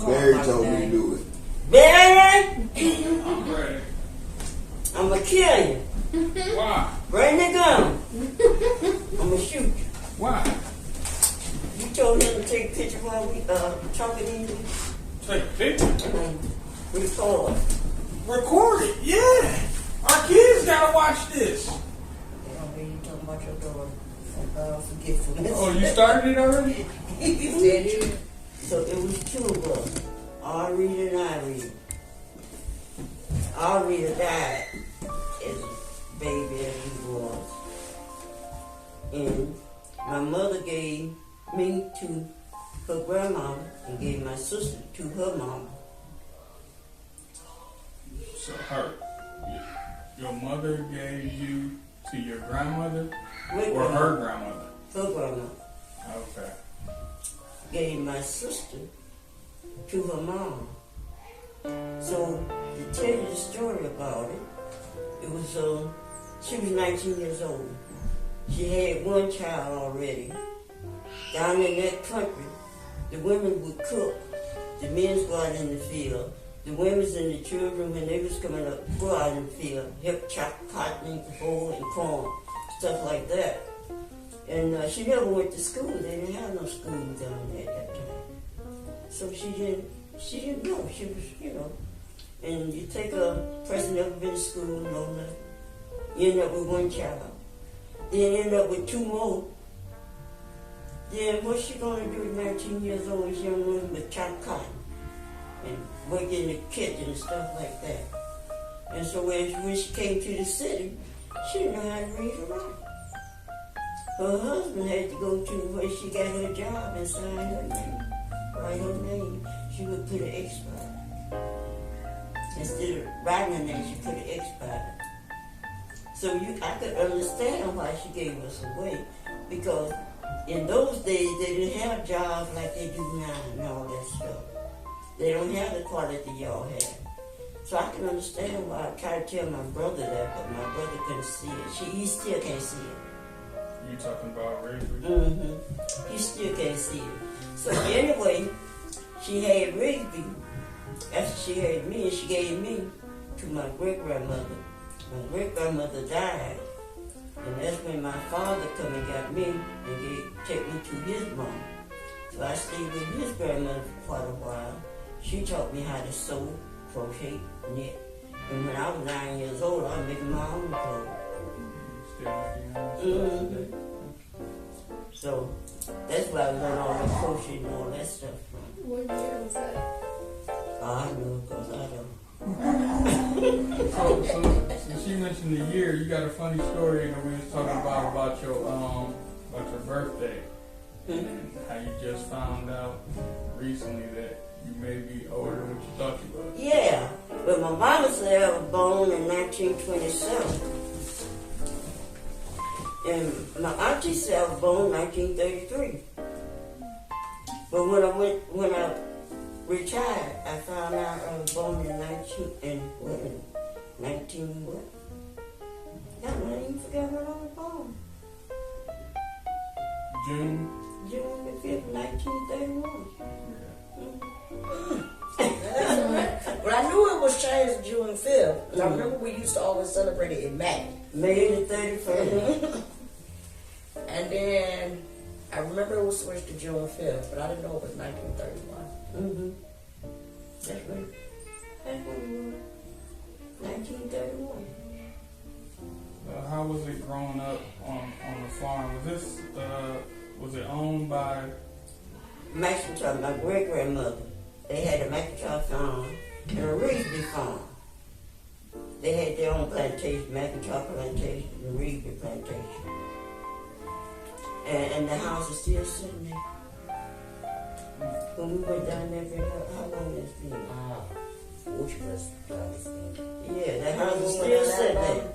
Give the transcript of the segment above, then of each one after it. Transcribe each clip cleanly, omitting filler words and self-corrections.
Barry told me to do it. Barry, I'm ready. I'm gonna kill you. Why? Bring the gun. I'm gonna shoot you. Why? You told him to take a picture while we talking in here. Take a picture. Record. Record it. Yeah. Our kids gotta watch this. You talking about your daughter? Forgetfulness. Oh, you started it already? You said it. So it was two of us, Ari and Irene. Ari died as a baby as he was. And my mother gave me to her grandma and gave my sister to her mama. So your mother gave you to your grandmother or her grandmother? Her grandma. Okay. Gave my sister to her mom. So to tell you the story about it, it was she was 19 years old. She had one child already. Down in that country, the women would cook, the men go out in the field. The women and the children, when they was coming up, go out in the field, help chop cotton and coal and corn, stuff like that. And she never went to school. They didn't have no school down there at that time. So she didn't know. She was, And you take a person never been to school, no nothing. You end up with one child. Then end up with two more. Then what's she gonna do at 19 years old? She don't know but chop cotton and work in the kitchen and stuff like that. And so when she came to the city, she didn't know how to read or write. Her husband had to go to where she got her job and sign her name, write her name. She would put an expired. Instead of writing her name, she put an expired. So I could understand why she gave us away, because in those days they didn't have jobs like they do now and all that stuff. They don't have the quality y'all have. So I can understand why I tried to tell my brother that, but my brother couldn't see it. He still can't see it. You talking about Rigsby? Mm-hmm. He still can't see it. So anyway, she had Rigsby. After she had me, she gave me to my great-grandmother. My great-grandmother died. And that's when my father come and got me and take me to his mom. So I stayed with his grandmother for quite a while. She taught me how to sew, crochet, knit. And when I was 9 years old, I was making my own clothes. Still making your own stuff today? So that's where I learned all the crochet and all that stuff from. What year was that? I know, because I don't. So since you mentioned the year, you got a funny story that we was talking about your birthday, and how you just found out recently that you may be older than what you thought you was. Yeah, but my mama said I was born in 1927. And my auntie said I was born in 1933. But when I retired, I found out I was born in 19 what? I even forgot when I was born. June June the 5th, 1931. But I knew it was changed June 5th. Because I remember we used to always celebrate it in May. May the 31st. And then I remember it was switched to June 5th, but I didn't know it was 1931. Mm-hmm. That's when it was. 1931. how was it growing up on the farm? Was it owned by? McIntyre, my great grandmother. They had a McIntyre farm and a Rigsby farm. They had their own plantation, McIntyre plantation and Rigsby plantation. And the house is still sitting there. When we went down there, how long has it been? Which was Yeah, that house is still sitting there.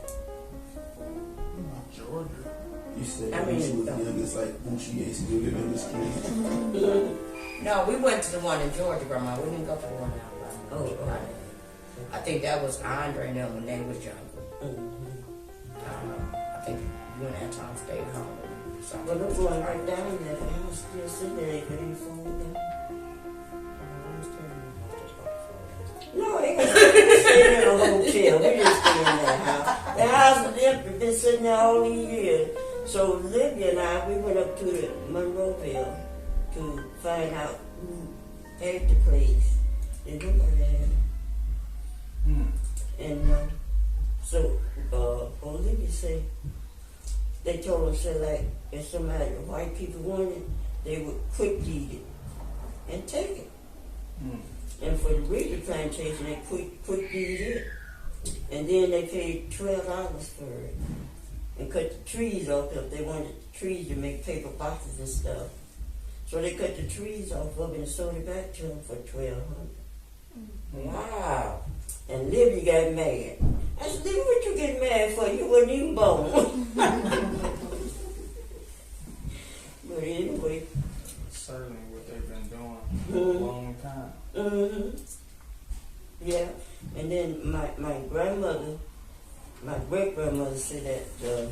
Georgia. You said I when mean, she was young, it's like when she used to live in this kid. No, we went to the one in Georgia, Grandma. We didn't go to the one out Oh, right. I think that was Andre and them when they was young. Mm-hmm. I think you and Anton stayed home. But look, going right down there, the house still sitting there. They couldn't fold down. stayed in a hotel. We didn't stay in that house. The house was empty, been sitting there all these years. So Libby and I, we went up to the Monroeville to find out who had the place. And nobody had it. And so Libby said, they told us, said, like, if somebody, white people wanted, they would quick deed it and take it. And for the Reader plantation, they quick deed it. And then they paid $12 for it. And cut the trees off if they wanted the trees to make paper boxes and stuff. So they cut the trees off of it and sold it back to them for $1,200. Wow. And Libby got mad. I said, Libby, what you get mad for? You wasn't even born. But anyway. Certainly what they've been doing for a long time. Yeah. And then my grandmother, my great-grandmother said that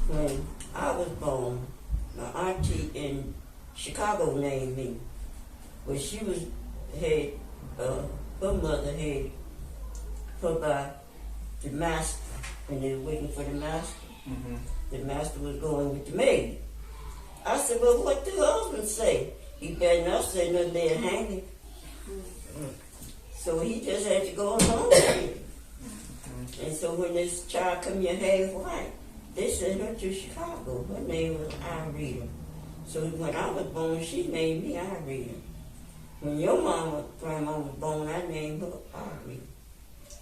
when I was born, my auntie in Chicago named me. But she her mother had her by the master, when they were waiting for the master. The master was going with the maid. I said, well, what the husband say? He better not say nothing there hanging. So he just had to go along with it. And so when this child come here half white, they sent her to Chicago. Her name was Irene. So when I was born, she named me Irene. When your grandma was born, I named her Irene.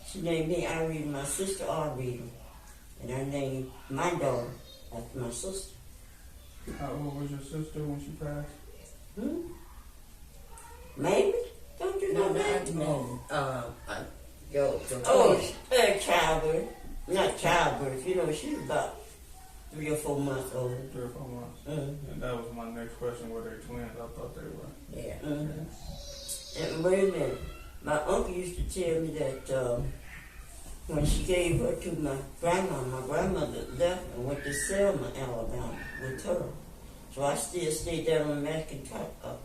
She named me Irene, my sister Irene. And I named my daughter after my sister. How old was your sister when she passed? Maybe? Don't you know that? Childbirth. Not childbirth. You know, she was about 3 or 4 months old. 3 or 4 months. And that was my next question. Were they twins? I thought they were. Yeah. And wait a minute. My uncle used to tell me that when she gave her to my grandmother left and went to Selma, Alabama with her. So I still stayed down on the Mexican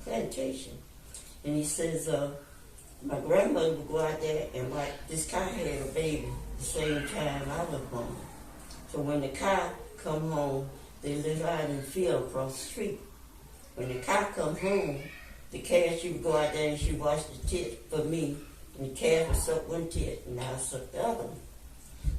plantation. And he says, my grandmother would go out there and this car had a baby the same time I was born. So when the car come home, they live out in the field across the street. When the car come home, the calf, she would go out there and she washed the tit for me. And the calf would suck one tit and I would suck the other one.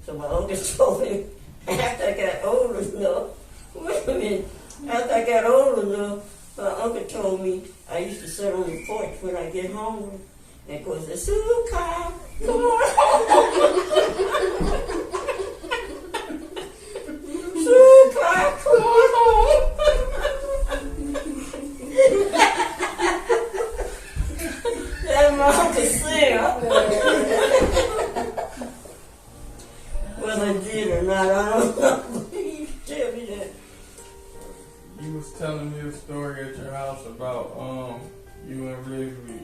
So my uncle told me, after I got old enough, wait a minute, after I got old enough, my uncle told me I used to sit on the porch when I get hungry. And of course, Sue, Kyle, come on home. Sue, Kyle, come on home. That's my Uncle Sam. Whether I did or not, I don't know. He used to tell me that. You was telling me a story at your house about you and Rigby.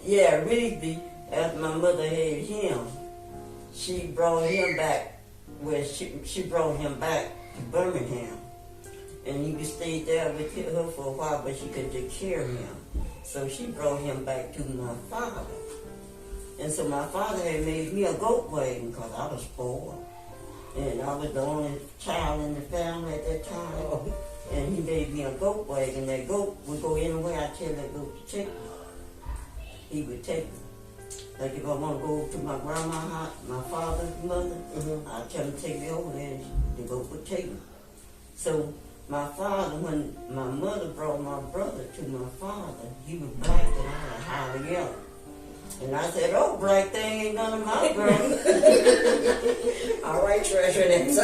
Yeah, Rigby, after my mother had him, she brought him back. Well, she brought him back to Birmingham, and he stayed there with her for a while, but she couldn't take care of him. So she brought him back to my father. And so my father had made me a goat wagon because I was poor. And I was the only child in the family at that time. And he made me a goat wagon. That goat would go anywhere I tell that goat to take me. He would take me. Like if I want to go to my grandma's house, my father's mother, I'd tell him to take me over there and the goat would take me. So my father, when my mother brought my brother to my father, he was black and I was highly yellow. And I said, oh, black thing ain't none of my brother. All right, treasure next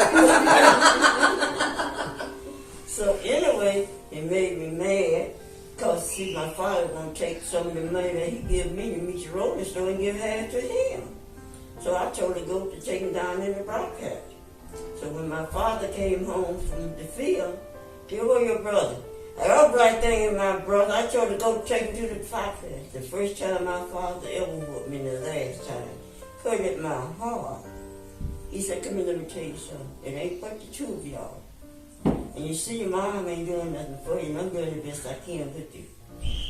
So anyway, it made me mad because, see, my father was going to take some of the money that he gave me to meet the rolling store and give half to him. So I told the goat to take him down in the broadcast. So when my father came home from the field, he said, where your brother? That black thing ain't my brother. I told the goat to take him to the broadcast. The first time my father ever whooped me, the last time, cut at my heart. He said, come here, let me tell you something. It ain't but the two of y'all. And you see, your mom ain't doing nothing for you, and I'm doing the best I can with you.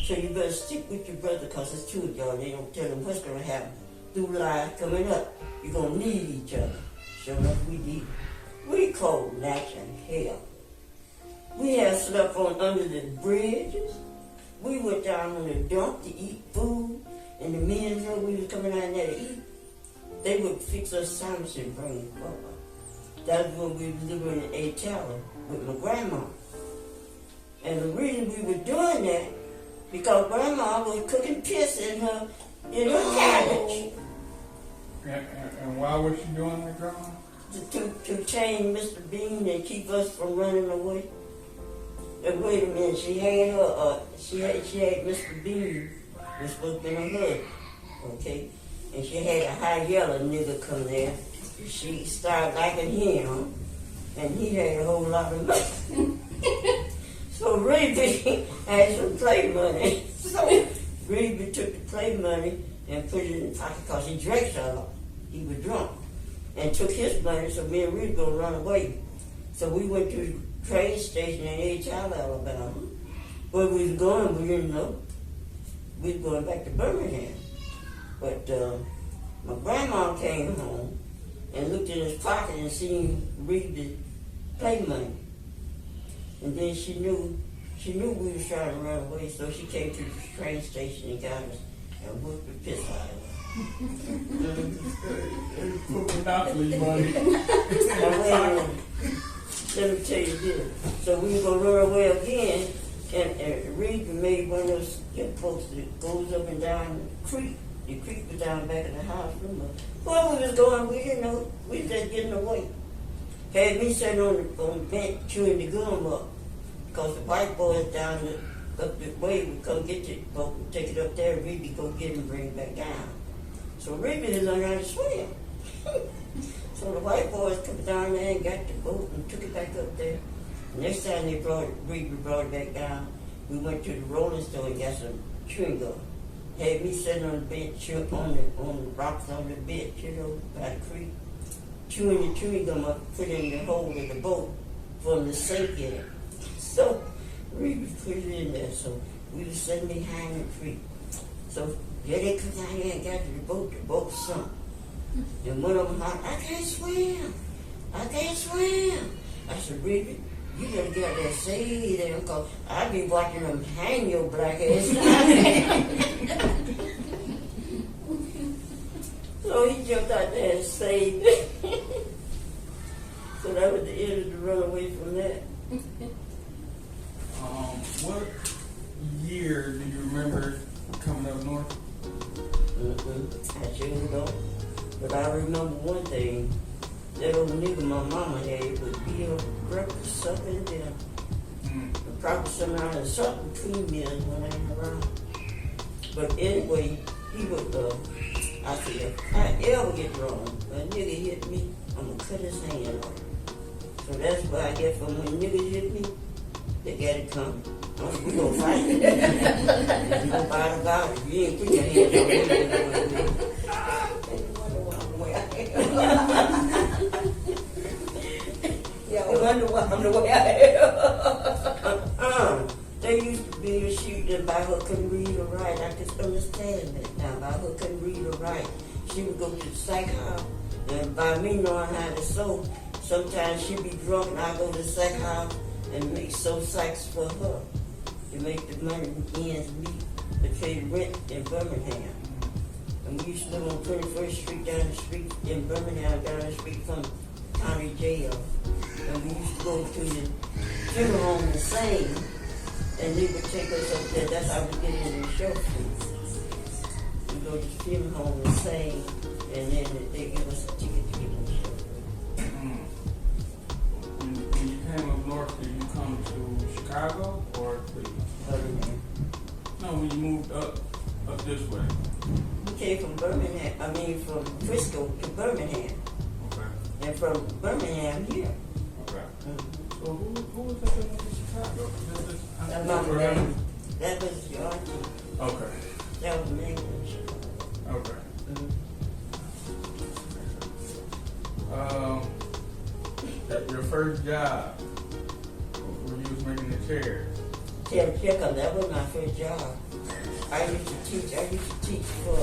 So you better stick with your brother, because it's two of y'all. They don't tell him what's going to happen through life coming up, you're gonna need each other. Sure enough, we did. We cold natural hell. We had slept on under the bridges. We went down on the dump to eat food, and the men know we was coming down there to eat. They would fix us sandwiches and bring it up. That's when we was living in a tower with my grandma. And the reason we were doing that, because grandma was cooking piss in her cabbage. And why was she doing that, Grandma? To chain Mr. Bean and keep us from running away. And wait a minute, she had Mr. Bean, was supposed to be her husband, okay? And she had a high yellow nigga come there. She started liking him, and he had a whole lot of money. So Ruby had some play money. So Ruby took the play money and put it in the pocket because he drank a lot. He was drunk. And took his money, so me and Ruby gonna run away. So we went to the train station in H-Town, Alabama. Where we was going, we didn't know. We was going back to Birmingham. But my grandma came home and looked in his pocket and seen Ruby play money. And then she knew we was trying to run away, so she came to the train station and got us and whooped the piss out of us. Monopoly money. Now, let me tell you this. So we were gonna run away again, and Reed made one of those posts that goes up and down the creek. The creek was down back of the house. Remember? Where we was going, we didn't know. We was just getting away. Had me sitting on the bench chewing the gum up, because the white boys down up the way would come get the boat and take it up there. Reed would go get it and bring it back down. So Ruby didn't learn how to swim. So the white boys took down there and got the boat and took it back up there. Next time Ruby brought it back down, we went to the rolling store and got some chewing gum. Had me sitting on the bench, on the rocks on the bench, by the creek, chewing the chewing gum up, put it in the hole of the boat from the sink in it. So Ruby put it in there. So we was sitting behind the creek. So yeah, they come down here and got to the boat sunk. And one of them hollered, I can't swim. I said, Ruby, you gotta get out there and save them, because I be watching them hang your black ass. So he jumped out there and saved it. So that was the end of the runaway from that. What year do you remember coming up north? I sure don't. But I remember one thing. That old nigga my mama had would be a breakfast, supper, and dinner. And probably something between meals when I ain't around. But anyway, he would, I said, if I ever get wrong, a nigga hit me, I'm going to cut his hand off. So that's what I get from when niggas hit me, they got it coming. We gonna fight. You gonna fight about it. You ain't put your hands on me. Yeah, I wonder why I'm the way I am. They used to be a shooter by her couldn't read or write. I could understand that now. By her couldn't read or write. She would go to the psych house, and by me knowing how to sew, sometimes she'd be drunk and I'd go to the psych house and make sew psychs for her to make the money ends meet to pay the rent in Birmingham. And we used to live on 21st Street down the street in Birmingham, down the street from county jail. And we used to go to the funeral home and sing, and they would take us up there. That's how we get in the show. We go to the funeral home and sing, and then they give us a ticket to get in the show. When you came up north, did you come to Chicago or Cleveland? Birmingham. No, when you moved up this way. We came from from Frisco to Birmingham, Okay. and from Birmingham here. Okay. Mm-hmm. So who was that that went to Chicago? That was your auntie. Okay. That was me in Chicago. Okay. Mm-hmm. Your first job, where you was making the chairs. Because that was my first job. I used to teach for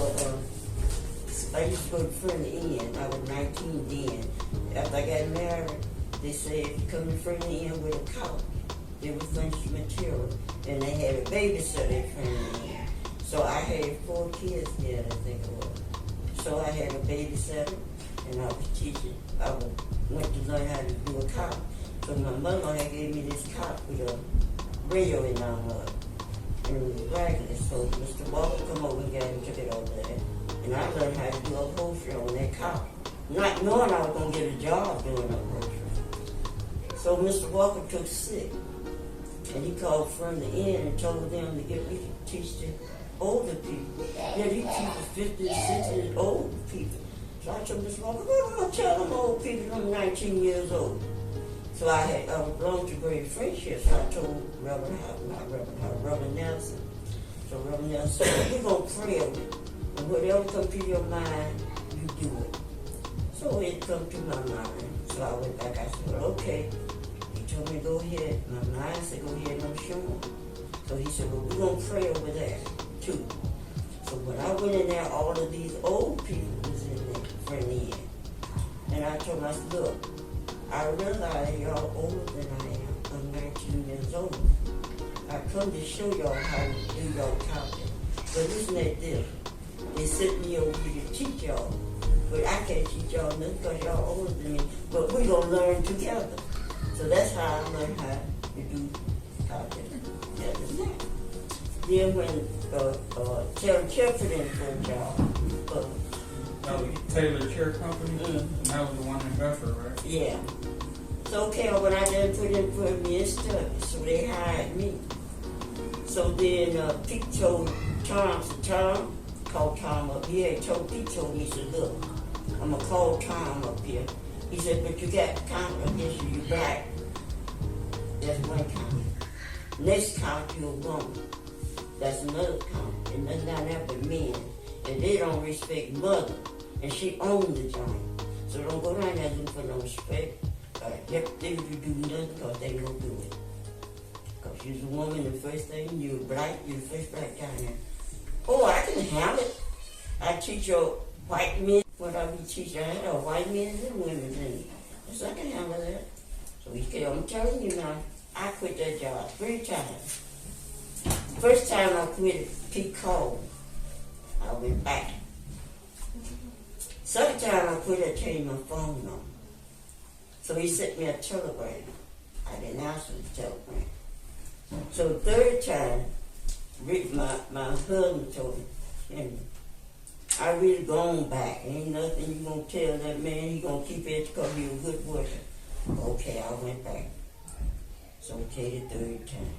I used to go to Friendly Inn. I was 19 then. After I got married, they said if you come to Friendly Inn with a couch, they would furnish material. And they had a babysitter at Friendly Inn. So I had 4 kids there, I think it was. So I had a babysitter, and I was teaching. Went to learn how to do a couch. So my mother had gave me this couch with a rail in on it. And it was raggedy. So Mr. Walker come over and got and took it over there. And I learned how to do upholstery on that couch. Not knowing I was going to get a job doing upholstery. So Mr. Walker took sick. And he called from the inn and told them to get me to teach the older people. Yeah, he teaches 50, 60 old people. So I told Mr. Walker, what am I going to tell them old people? I'm 19 years old. So I belonged to Great Friendship. So I told Reverend Nelson. So Reverend Nelson said, we're going to pray over it. And whatever comes to your mind, you do it. So it come to my mind. So I went back, I said, well, okay. He told me, go ahead. My mind said, go ahead and I'm sure. So he said, well, we're going to pray over there, too. So when I went in there, all of these old people was in there, Friendly Inn. And I told myself, look, I realize y'all older than I am. I'm 19 years old. I come to show y'all how to do y'all counting. But listen at this. They sent me over here to teach y'all. But I can't teach y'all nothing because y'all older than me. But we're going to learn together. So that's how I learned how to do counting. Then when Taylor Chair put in for a job. That was Taylor Chair Company? Mm-hmm. That was the one in Bedford, right? Yeah. So okay, when I done put in for me and stuff, so they hired me. So then Pete told Tom called Tom up here. Pete told me, he said, look, I'm going to call Tom up here. He said, but you got to count against you black. That's one count. Next count, you're a woman. That's another count. And that's not that but men. And they don't respect mother. And she owned the joint. So don't go down there looking for no respect. They do nothing because they won't do it. Because you're a woman, the first thing, you're black, you're the first black down there. Oh, I can handle it. I teach your white men what I be teaching. I had white men and women in it. So I can handle that. So he said, I'm telling you now, I quit that job 3 times. First time I quit, Pete called. I went back. Second time I quit, I changed my phone number. So he sent me a telegram. I didn't answer the telegram. So the third time, Rick, my husband told me, Henry, I really gone back. Ain't nothing you gonna tell that man. He gonna keep it because he a good worker. Okay, I went back. So okay, the third time.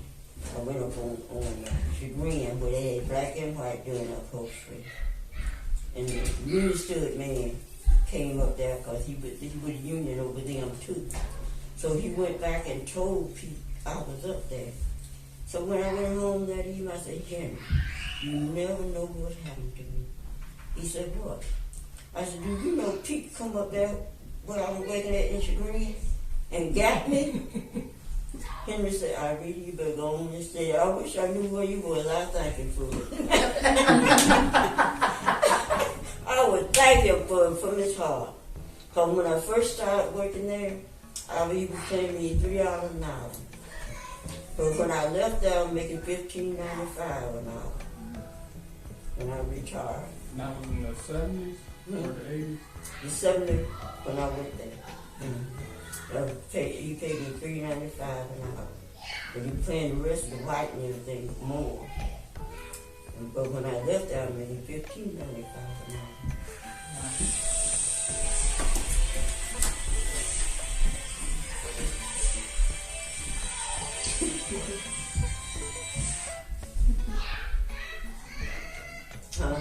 I went up on Chagrin where they had black and white doing upholstery. And the understood man came up there because he was a union over them too. So he went back and told Pete I was up there. So when I went home that evening, I said, Henry, you never know what happened to me. He said, what? I said, do you know Pete come up there when I was working at Chagrin and got me? Henry said, I really, you better go on and stay. I wish I knew where you was. I thank him for it. I would thank him for it from his heart. Because when I first started working there, he was paying me $3 an hour. But when I left there, I was making $15.95 an hour. When I retired. That was in the 70s or the 80s? The 70s when I went there. He paid me $3.95 an hour. But he paying the rest of the white and everything more. But when I left there, I was making $15.95 an hour. Huh?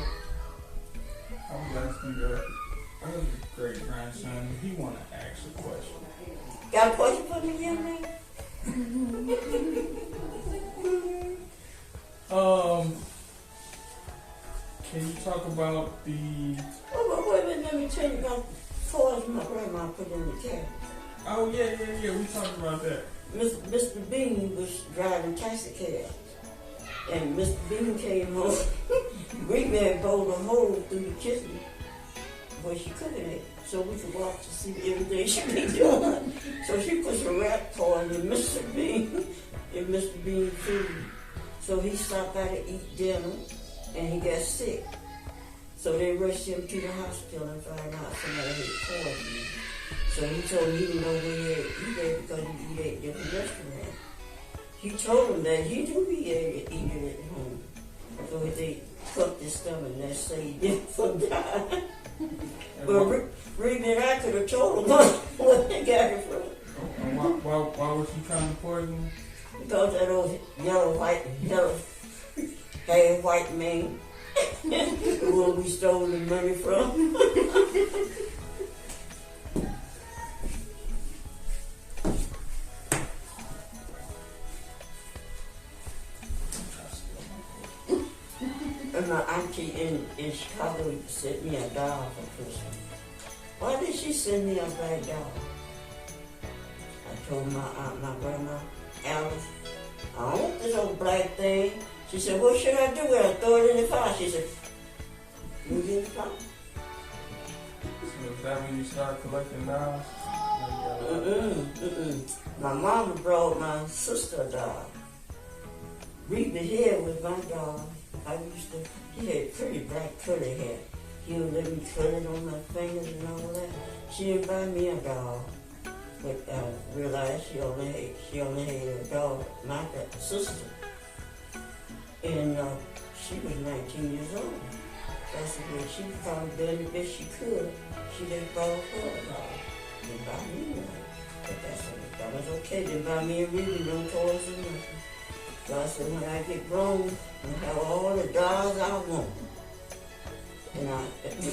I was asking your great grandson, he want to ask a question. Got a question for me, young man? Can you talk about the... Oh, wait a minute, let me tell you about toys my grandma put in the car. Oh, yeah, we talked about that. Mr. Bean was driving taxi cab. And Mr. Bean came home. Great man bowled a hole through the kitchen where she cooking it, so we could walk to see everything she be doing. So she puts a rat toy in Mr. Bean, in Mr. Bean food. So he stopped by to eat dinner, and he got sick. So they rushed him to the hospital and found out somebody had poisoned him. So he told me he didn't know where he had eat at because he eat at different restaurants. He told him that he knew he had to eat it at home. So they cut his stomach and they saved him from dying. But Reba and I could have told him where they got it from. And why was she trying to poison him? Because that old yellow haired white man, the one we stole the money from. And my auntie in Chicago sent me a doll for Christmas. Why did she send me a black doll? I told my grandma, Alice, I don't want this old black thing. She said, what should I do with it? Throw it in the fire. She said, you get the fire. So is that when you start collecting dolls? My mama brought my sister a doll. Reba here was my doll. He had pretty black curly hair. He would let me cut it on my fingers and all that. She didn't buy me a doll. But I realized she only had a doll, my sister. And she was 19 years old. I said, well, she probably done the best she could. She just bought her a doll. Didn't buy me one. But that was okay. Didn't buy me a really no toys or nothing. So I said, when I get grown, I'll have all the dolls I want. And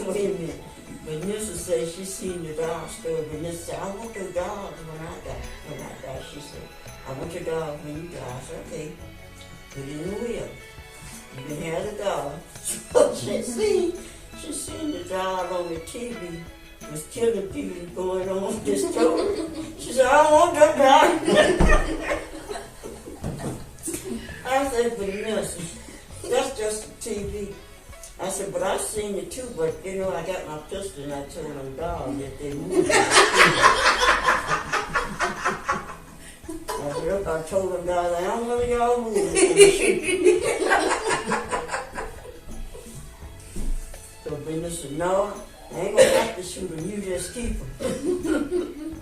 wait a minute. Vanessa said she seen the doll store. Vanessa said, I want your dolls when I die. She said, I want your dolls when you die. I said, okay. Put it in the wheel. You can have the doll. So she seen the doll on the TV. Was killing people going on this store. She said, I don't want that doll. I said, Vanessa, that's just TV. I said, but I seen it too, but you know, I got my pistol and I told them dogs that they moved. I told them dogs, I don't want y'all moving. So Vanessa said, no, I ain't gonna have to shoot them, you just keep them.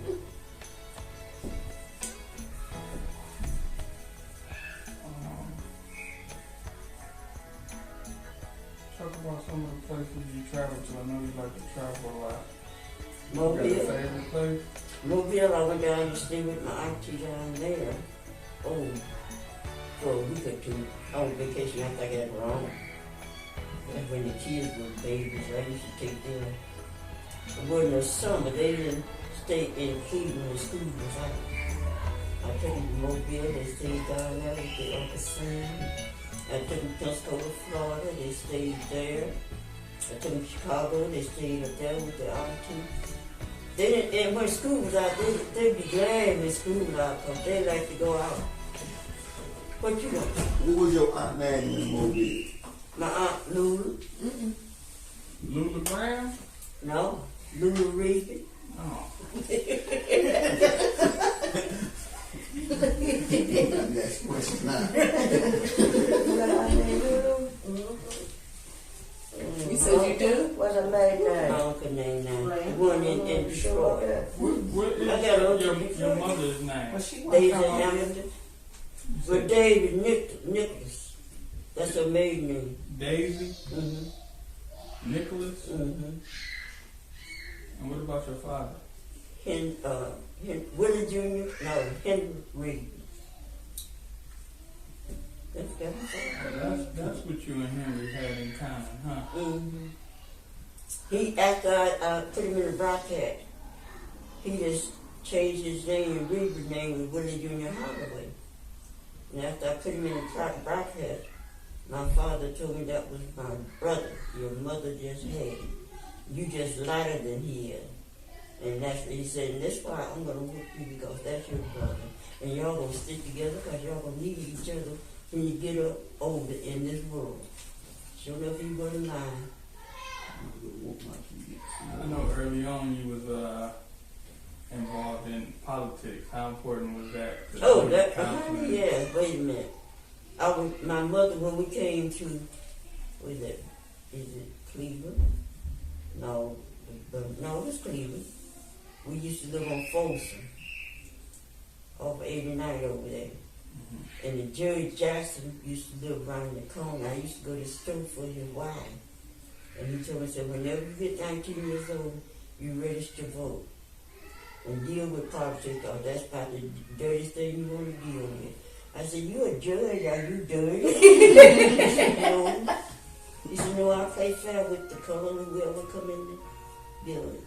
Talk about some of the places you travel to. I know you like to travel a lot. Mobile. You got a favorite place? Mobile, I went down to stay with my auntie down there. Oh, for a week or two. On vacation after I got wrong. That's when the kids were babies. I used to take them. It wasn't the summer. They didn't stay in Cleveland when school was out. I took them to Mobile. They stayed down there with the Uncle Sam. I took them to Pensacola, Florida. They stayed there. I took them to Chicago. They stayed up there with the auntie. They didn't, and when school was out, they'd be glad when school was out because they like to go out. What you want? What was your aunt name in Mobile? My aunt Lulu. Lula Brown? No, Lulu Reefy. Oh. Next question now. You said you do? What's her maiden name? My uncle name now. The one in Detroit. What is I got your mother's name? Daisy Hamilton. But David Nicholas. That's her maiden name. Daisy? Mm-hmm. Nicholas? Mm-hmm. And what about your father? Willie Jr. No, Henry. That's what you and Henry had in common, huh? Mm-hmm. After I put him in the Brockhat, he just changed his name and Reber's name was Willie Jr. Holloway. And after I put him in the Brockhat, my father told me that was my brother. Your mother just had him. You just lighter than he is. And that's what he said, and that's why I'm going to whoop you because that's your brother. And y'all going to stick together because y'all going to need each other when you get up older in this world. Sure enough, he wasn't lying. How important was that? to Oh, the that, counseling? yeah, wait a minute. My mother, when we came to, what is it? Is it Cleveland? No, no, it was Cleveland. We used to live on Folsom, off 89 over there. Mhm. And then Jerry Jackson used to live around the corner. I used to go to the store for his wife. And he told me, said, whenever you get 19 years old, you register to vote. And deal with politics, because that's about the dirtiest thing you want to deal with. I said, you a judge, are you dirty? He said, no. He said, no, I play fair with the color and whoever come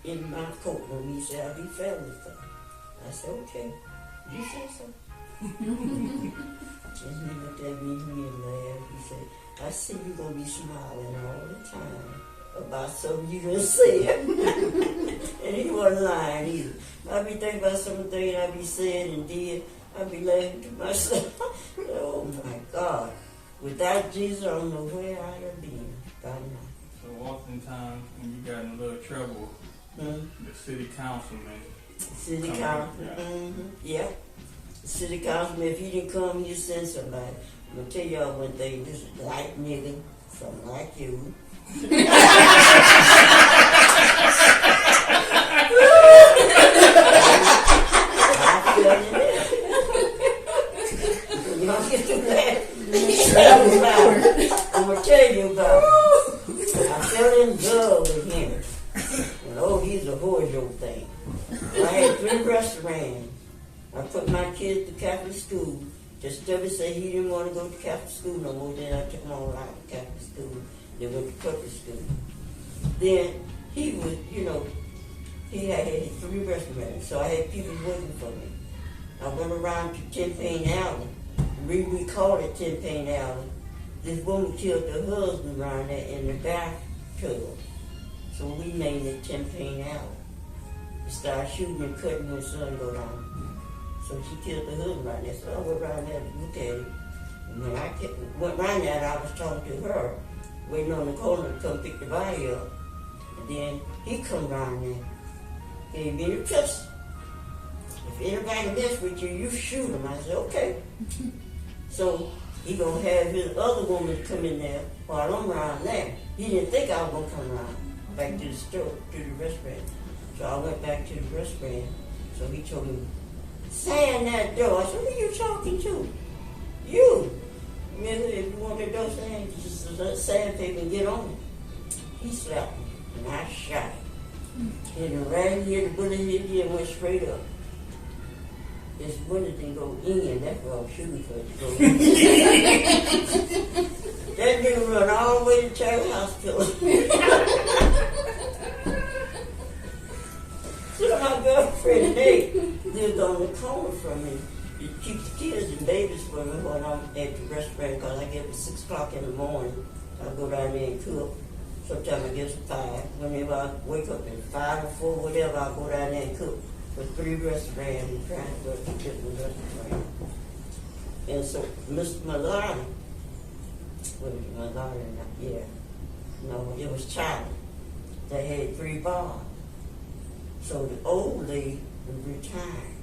in my courtroom. He said, I'll be fair with them. I said, okay. You say so? And he looked at me and laughed. He said, I see you gonna be smiling all the time about something you done said. And he wasn't lying either. I be thinking about some things I be saying and did. I be laughing to myself. Oh my God. Without Jesus, I don't know where I'd have been by now. So oftentimes when you got in a little trouble, the city councilman. City Come councilman. on, Yeah. The city councilman, if he didn't come, he'd send somebody. I'm going to tell y'all one thing. This is like nigga, something like you. I feel it there. You don't get to laugh. I'm going to tell you about it. I fell in love with him. And oh, he's a horrible thing. I had 3 restaurants. I put my kids to Catholic school. The stubby said he didn't want to go to Catholic school no more. Then I took them all out of Catholic school. They went to public school. Then he was, he had 3 restaurants. So I had people working for me. I went around to Ten Payne Alley. We called it Ten Payne Alley. This woman killed her husband around there in the bathtub. So we named it Ten Payne Alley. They started shooting and cutting when the sun go down. So she killed the husband right there. So I went around there to look at it. And when I went around there, I was talking to her, waiting on the corner to come pick the body up. And then he come around there, gave me the pistol. If anybody mess with you, you shoot him. I said, okay. So he gonna have his other woman come in there while I'm around there. He didn't think I was gonna come around back to the store, to the restaurant. So I went back to the restaurant. So he told me, sand that door. I said, who are you talking to? You. If you want the door sand, just let sandpaper and get on it. He slapped me, and I shot him. Hit him right here, the bullet hit here and went straight up. This bullet didn't go in, that's what I was shooting for it to go in. That nigga run all the way to Cherry Hospital. So my girlfriend, Nate, lived on the corner from me. She keeps the kids and babies for me when I'm at the restaurant because I get up at 6 o'clock in the morning. I go down there and cook. Sometimes I get some 5. Whenever I wake up at 5 or 4, whatever, I go down there and cook for 3 restaurants and trying to work for different restaurants. And so Mr. Maloney, what was it, Maloney? Yeah. No, it was Charlie. They had 3 bars. So the old lady was retired.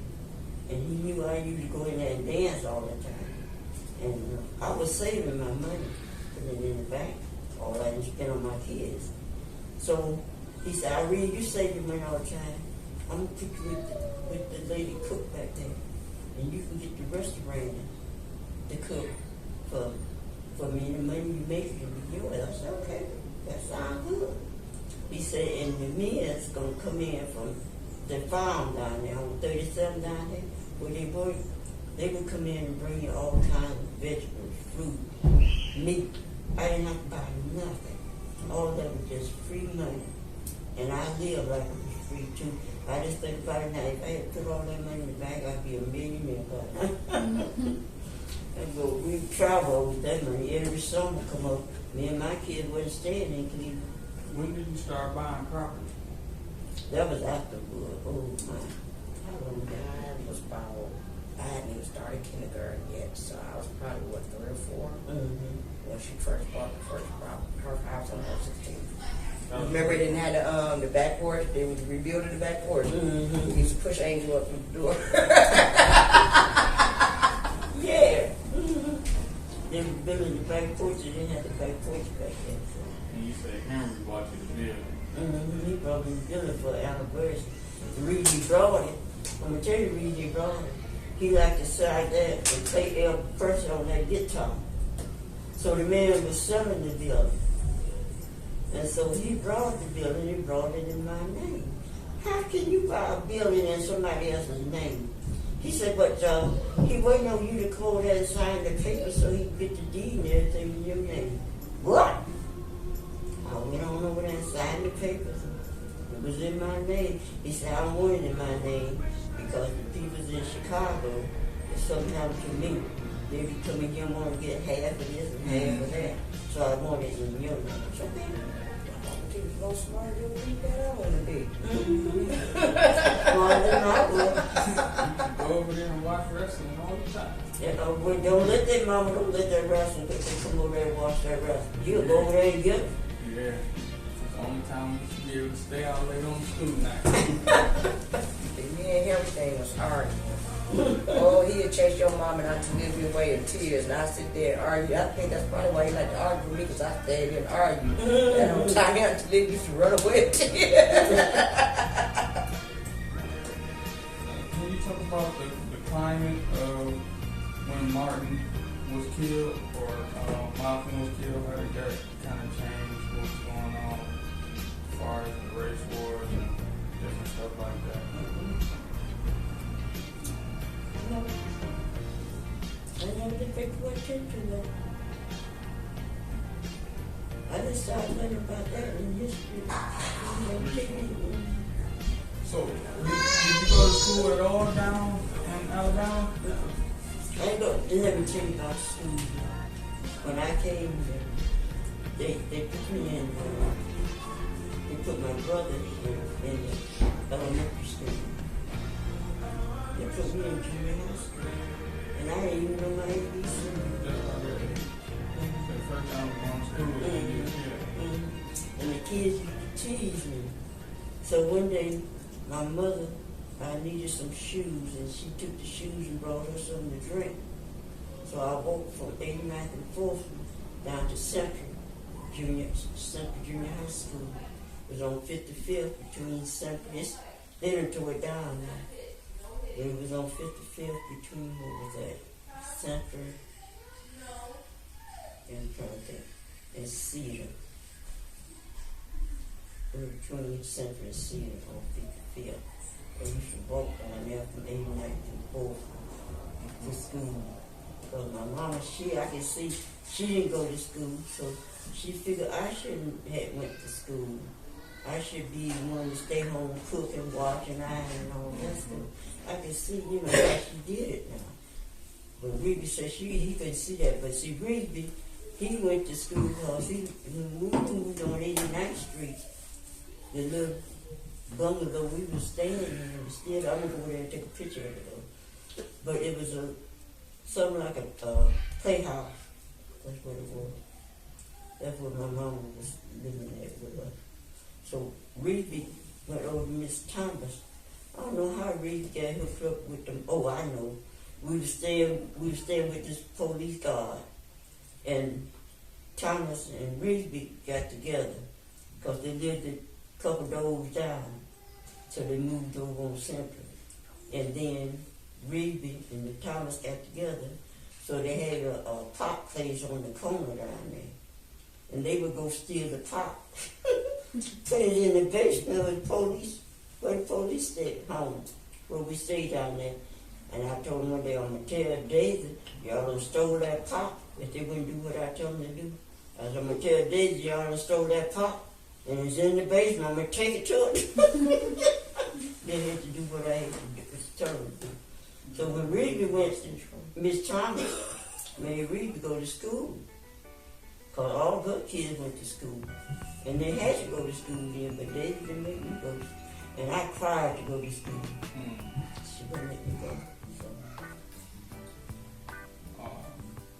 And he knew I used to go in there and dance all the time. And I was saving my money, putting it in the bank. All I didn't spend on my kids. So he said, Irene, you save your money all the time. I'm going to put you with the lady cook back there. And you can get the restaurant to cook for me. The money you make it can be yours. I said, okay, that sounds good. He said, and the men's going to come in from the farm down there, on 37 down there, where they work. They would come in and bring you all kinds of vegetables, fruit, meat. I didn't have to buy nothing. All of that was just free money. And I lived like it was free too. I just think about it now, if I had put all that money in the bank, I'd be a millionaire by now. And go, we travel with that money every summer come up. Me and my kids wasn't staying in Cleveland. When did you start buying property? That was afterward. Oh my. How long did I was about, I hadn't even started kindergarten yet, so I was probably, 3 or 4? Mm-hmm. When she first bought the first property, her house on her 16. Remember, it didn't have the back porch? They was rebuilding the back porch. Mm-hmm. We used to push Angel up through the door. they were building the back porch, and they had the back porch back there. So. And you say Henry bought you the building. He brought me the building for an anniversary. The reason he brought it, I'm gonna tell you the reason he brought it. He liked to side that and play El Person on that guitar. So the man was selling the building. And so he brought the building, he brought it in my name. How can you buy a building in somebody else's name? He said, but he waiting on you to go there and sign the paper so he can get the deed and everything in your name. What? I went on over there and signed the papers. It was in my name. He said, I don't want it in my name because the people in Chicago, if something happened to me, they be coming here and want to get half of this and half of that. So I want it in your name. So then, he was more smart than me that I want to be. Smarter than I was. Go over there and watch wrestling all the time. Yeah, well, don't let that mama, don't let that wrestling, because they come over there and watch that wrestling. You'll go over there and get it. Yeah. It's the only time we should be able to stay out late on the school night. Me and everything was arguing. Oh, he'd chase your mom and I to live you away in tears, and I sit there and argue. I think that's probably why he like to argue with me, because I stayed there and argued. And I'm tired to live you to run away in tears. Can you talk about the climate of when Martin was killed or Malcolm was killed? How did that kind of change what's going on as far as the race wars and different stuff like that? I never did pay much attention to that. I just started learning about that in history. So, did you go to school at all down in Alabama? I ain't go, they never tell you about school. When I came here, they put me in, they put my brother in the elementary school. They put me in junior high school. And I didn't even know my ABC. That's already the first time I was going to school. And the kids used to tease me. So one day, my mother, I needed some shoes, and she took the shoes and brought her something to drink. So I walked from 89th and 4th down to Central Junior High School. It was on 55th between Central. They done tore it down now. It was on 55th between, what was that? Central and Cedar. It was between Central and Cedar on 55th. I used to walk down there from 89th and 4th to school. Because my mama, I could see, she didn't go to school, so she figured I shouldn't have went to school. I should be one to stay home, cook and wash and iron and all that stuff. I can see, how she did it now. But Rigby said he couldn't see that. But see, Rigby, he went to school because when we moved on 89th Street, the little bungalow we were staying in, still, I'm going to go there and take a picture of it though. But it was something like a playhouse. That's what it was. That's where my mama was living at with us. So Rigby went over to Miss Thomas. I don't know how Rigby got hooked up with them. Oh, I know. We were staying with this police guard, and Thomas and Rigby got together because they lived a couple doors down. So they moved over on Central, and then Rigby and the Thomas got together. So they had a pot place on the corner down there, and they would go steal the pot. Put it in the basement of the police, where the police stayed home, where we stayed down there. And I told them one day, I'm going to tell Daisy, y'all done stole that pot, if they wouldn't do what I told them to do. I said, I'm going to tell Daisy, y'all done stole that pot, and it's in the basement, I'm going to take it to it. They had to do what I had to tell them to do. So when Rigby went to Miss Thomas, made Rigby go to school. Because all of her kids went to school. And they had to go to school then, but they didn't make me go. And I cried to go to school. She wouldn't let me go. So.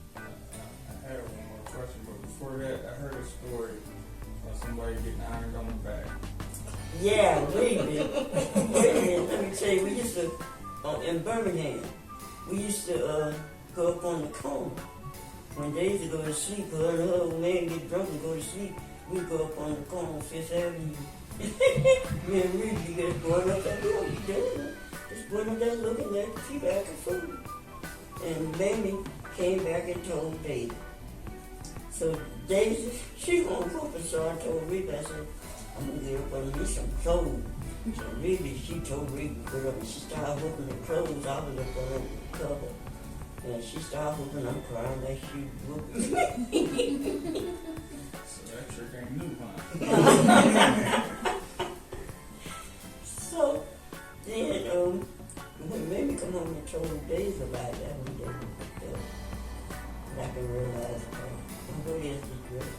I had one more question, but before that, I heard a story about somebody getting ironed on the back. Yeah, wait a minute. Let me tell you, we used to, in Birmingham, we used to go up on the corner when they used to go to sleep, her and her old man get drunk and go to sleep, we go up on the corner of Fifth Avenue. Me and Reed just going up there, what you doing? Just going up there looking at the people acting food. And Mamie came back and told Daisy. So Daisy, she gonna cook it, so I told Reba, I said, I'm gonna get up on me some clothes. So Reba, she told Reba to put up, and she started hooking the clothes out of the cover. And she started hooping, I'm crying like she whooping. So that trick ain't new, huh? So then, when Mamie come home and told Daisy about that one day, I can realize, what is this dress?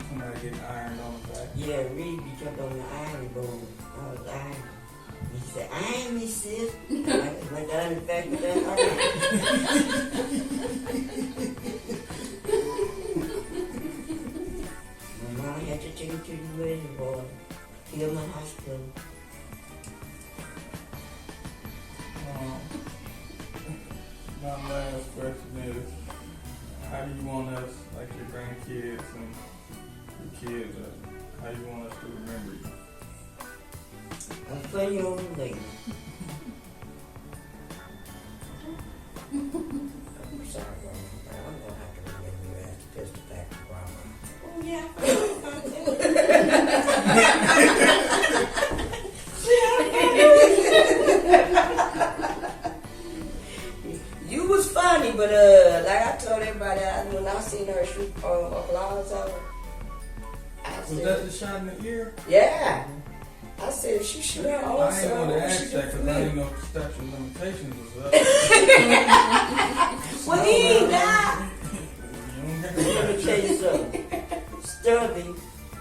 Somebody getting ironed on the back. Yeah, Reed jumped on the iron board. I was ironing. He said, iron me, sis. I just went down in the back of that my mom had to take me to the reservoir, Hillman Hospital. My last question is, how do you want us, like your grandkids and your kids, how do you want us to remember you? A funny old lady. I'm sorry, Grandma. I'm gonna have to remember you as the pistol back to Grandma. Oh, yeah. You was funny, but like I told everybody, when I seen her shoot applause out, I Was said, that the shot in the ear? yeah. I said, she shoot her own I ain't self. want to She ask did that for because I me. didn't know if the statute of limitations was up. Well, he ain't died. Let me tell you something. Stubby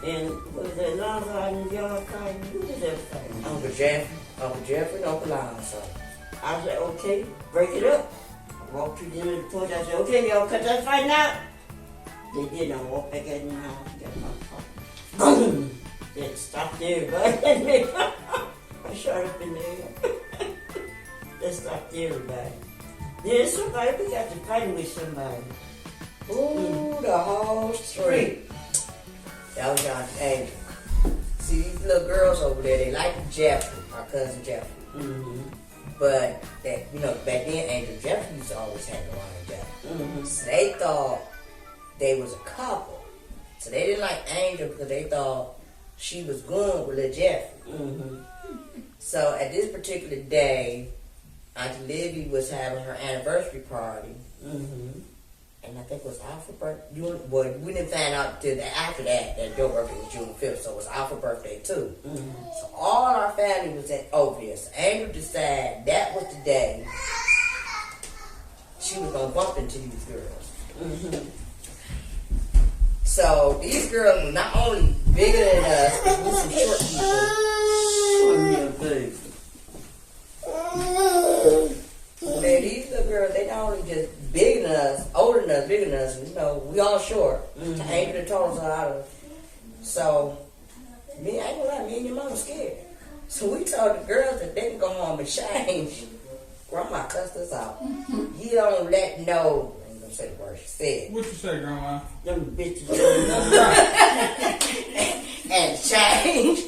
and what was that Lonzo and y'all fighting? Who was that fighting? Uncle Jeffrey and Uncle Lonzo. I said, okay, break it up. I walked to the end of the porch. I said, okay, y'all cut that fighting out. They did. I walked back at the house. Got my car. Boom! That stopped everybody. I shot up in there. That stopped everybody. Then somebody, we got to fighting with somebody. Ooh, the whole street. That was John Angel. See, these little girls over there, they like Jeffrey, our cousin Jeffrey. Mm-hmm. But, that, back then, Angel Jeffrey used to always hang around Jeffrey. Mm-hmm. So they thought they was a couple. So they didn't like Angel because they thought she was going with Lil Jeffrey. Mm-hmm. So at this particular day, Auntie Libby was having her anniversary party. Mm-hmm. And I think it was Alpha's birthday. Well, we didn't find out till after that your birthday was June 5th, so it was Alpha's birthday too. Mm-hmm. So all our family was over there. So Angel decided that was the day she was going to bump into these girls. Mm-hmm. So these girls were not only bigger than us, but we some short people. And these little girls, they not only just bigger than us, older than us, bigger than us, we all short. Mm-hmm. Angel told us out of. So, I ain't gonna lie, me and your mom were scared. So we told the girls that they can go home and change. Grandma cussed us out. You don't let no, I ain't gonna say the word she said. What you say, Grandma? Them bitches. And change.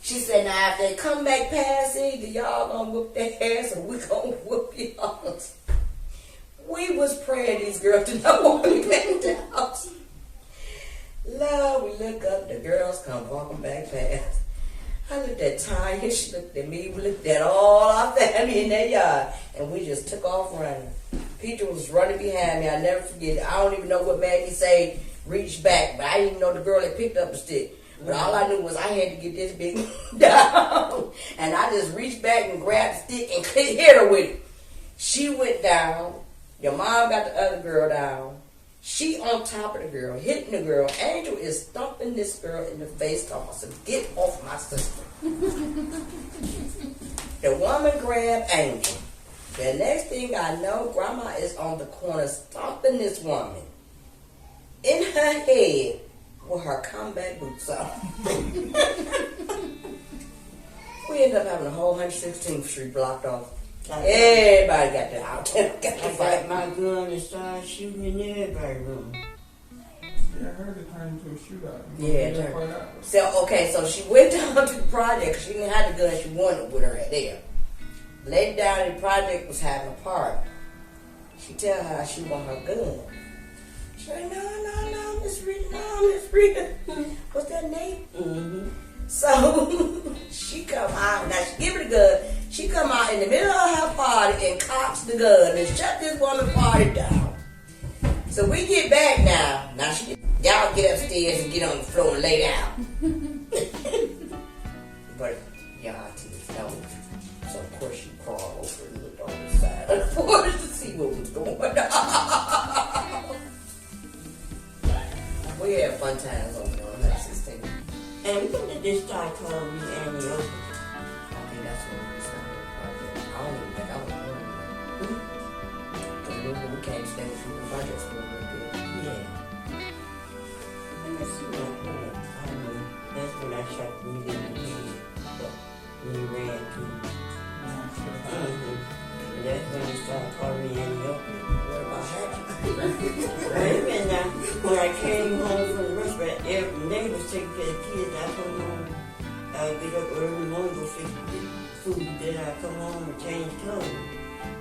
She said, now if they come back past either, y'all gonna whoop their ass or we gonna whoop y'all. We was praying these girls to not walk back to the house. Lord, we look up, the girls come walking back past. I looked at Tanya, she looked at me, we looked at all our family in their yard, and we just took off running. Peter was running behind me, I'll never forget it. I don't even know what made me say reach back, but I didn't even know the girl that picked up the stick. But all I knew was I had to get this big down. And I just reached back and grabbed the stick and hit her with it. She went down. Your mom got the other girl down. She on top of the girl, hitting the girl. Angel is thumping this girl in the face, talking, so get off my sister. The woman grabbed Angel. The next thing I know, Grandma is on the corner stomping this woman in her head with her combat boots on. We ended up having the whole 116th Street blocked off. Everybody got the out. I got my gun and started shooting in everybody's room. Yeah, I heard it turned into a shootout. You Yeah, wanna it hear turned- part of that? So, okay, so she went down to the project 'cause she didn't have the gun she wanted with her at there. Lady down in the project was having a party. She tell her she want her gun. She said, no, Miss Rita. What's that name? Mm-hmm. So she come out, now she give her the gun. She come out in the middle of her party and cocks the gun and shut this woman party down. So we get back now. Now y'all get upstairs and get on the floor and lay down. But y'all teeth don't. So of course she crawled over and looked on the side of the porch to see what was going on. We had fun times on that 16. And when did they start calling me Annie Oakley? I think that's when we started. I don't even think I was born yet. Because we came to stay through the project school a little bit. Yeah. Let me see my boy. I know. That's when I shot the nigga in the head. When he ran to me. And that's when they started calling me Annie Oakley. What about Hattie? Wait a minute now. When I came home from the restaurant, every neighbors taking care of the kids. I come home. I get up early in the morning, go fix the food. Then I come home and change clothes.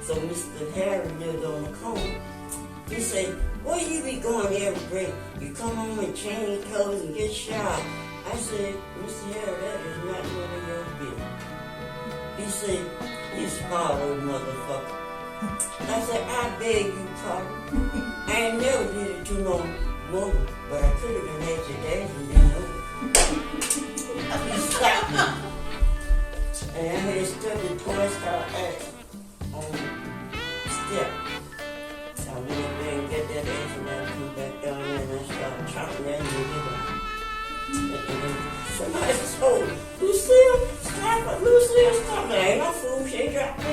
So Mr. Harry lived on the corner. He said, where you be going every break? You come home and change clothes and get showered. I said, Mr. Harry, that is not none of your business. He said, you smart old motherfucker. I said, I beg you, pardon. I ain't never did it to no woman, but I could have done that to Dad and didn't know it. He slapped me. And I had studied Boy Scout act on the step. So I went up there and get that ass and I come back down there and I started chopping that nigga. And then somebody said, oh, Lucille, stop it, Lucille, stop it. I ain't no fool, she ain't dropped me.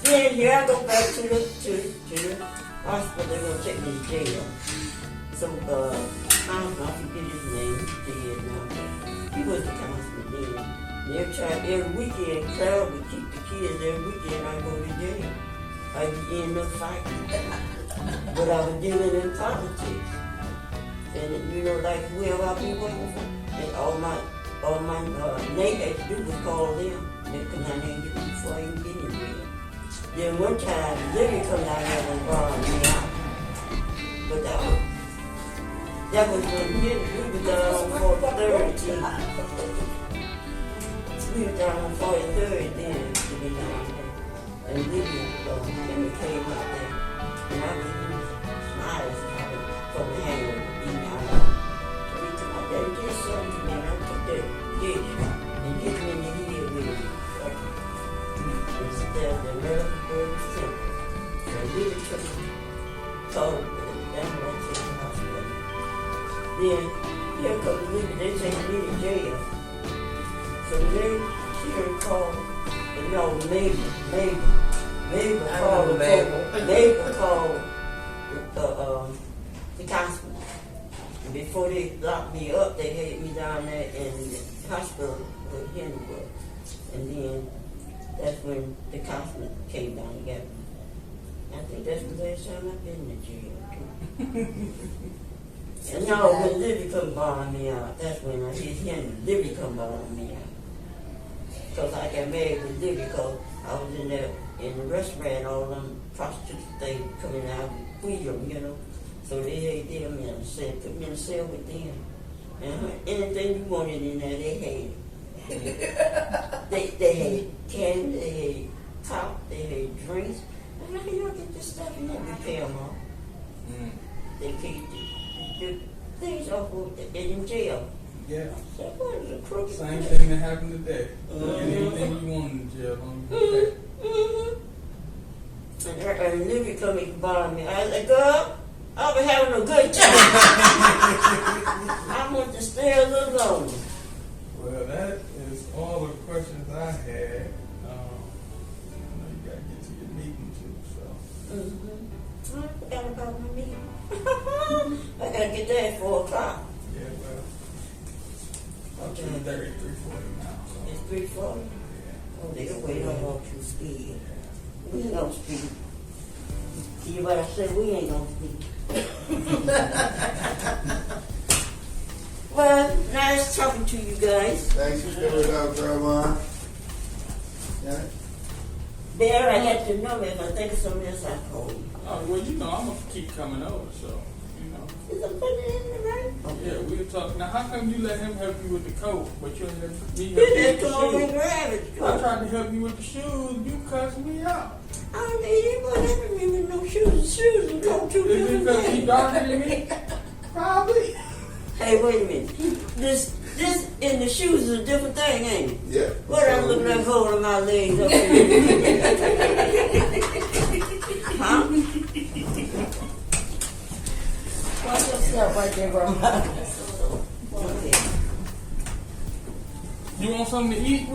Then here I go back to the hospital. They're gonna take me to jail. So I forget his name. He's dead now. He was the constable then. Every weekend, Cloud would keep the kids. Every weekend I go to jail. I be end up fighting. But I was dealing in politics. And you know, like whoever I be working for, and all my neighbor had to do was call them. They come down there and get me before I even get in jail. Then one time, Libby come down there and borrowed me out. But that was when we was down on 43rd team. We were down on 43rd then to be down there. And Libby came up there. And I was smiling from the hangar being down there. So he come out there and did something to me, and I took that dish and hit me in the head with it. Instead of the medical board center. So we took told them went to the hospital. Then here comes Libby, they take me to jail. So then she heard call, but no, maybe called the constable. And before they locked me up, they had me down there in the hospital with Henrywood. And then that's when the constable came down and got me. I think that's the last time I've been in jail too. And no, when Libby come buying me out, that's when I hit Henry. Libby come buying me out. Because I got married with Libby because I was in there in the restaurant, all them prostitutes, they coming out with them, you know. So they had them in a cell, put me in a cell with them. And anything you wanted in there, they had it. They had candy, they had pop, they had drinks. And how do y'all get this stuff in there? We pay them all. They paid the things off of in jail. Yeah. So what is a crook? Same thing that happened today. Anything you want in jail, And Libby come and bother me. I was like, girl, I'll be having a good time. I want to stay a little longer. Well, that is all the questions I had. I know you got to get to your meeting too, so. I forgot about my meeting. I got to get there at 4 o'clock. Yeah, well. what time? 2:30, 3:40 now. So, It's 3:40. yeah. Oh, they We don't want you scared. We ain't gonna speak. See what I said? We ain't gonna speak. Well, nice talking to you guys. Thanks for coming out, Grandma. Yeah. Bear, I got your number. If I think of something else, I'll call you. Oh, well, you know, I'm gonna keep coming over, so you know. Is I put it in the right? Yeah, we'll talk. Now, how come you let him help you with the coat, but you ain't let me help You you just with come over the and shoes? grab it. I tried to help you with the shoes. You cussed me out. I don't need anybody helping me with no shoes. Shoes and come two Is it different because he things. darker than me? Probably. Hey, wait a minute. This in the shoes is a different thing, ain't it? Yeah. What I'm looking like holding my legs up here. Huh? Watch yourself right there, Grandma. Okay. You want something to eat? You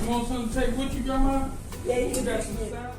want something to take with you, Grandma? Yeah, you You got some salad?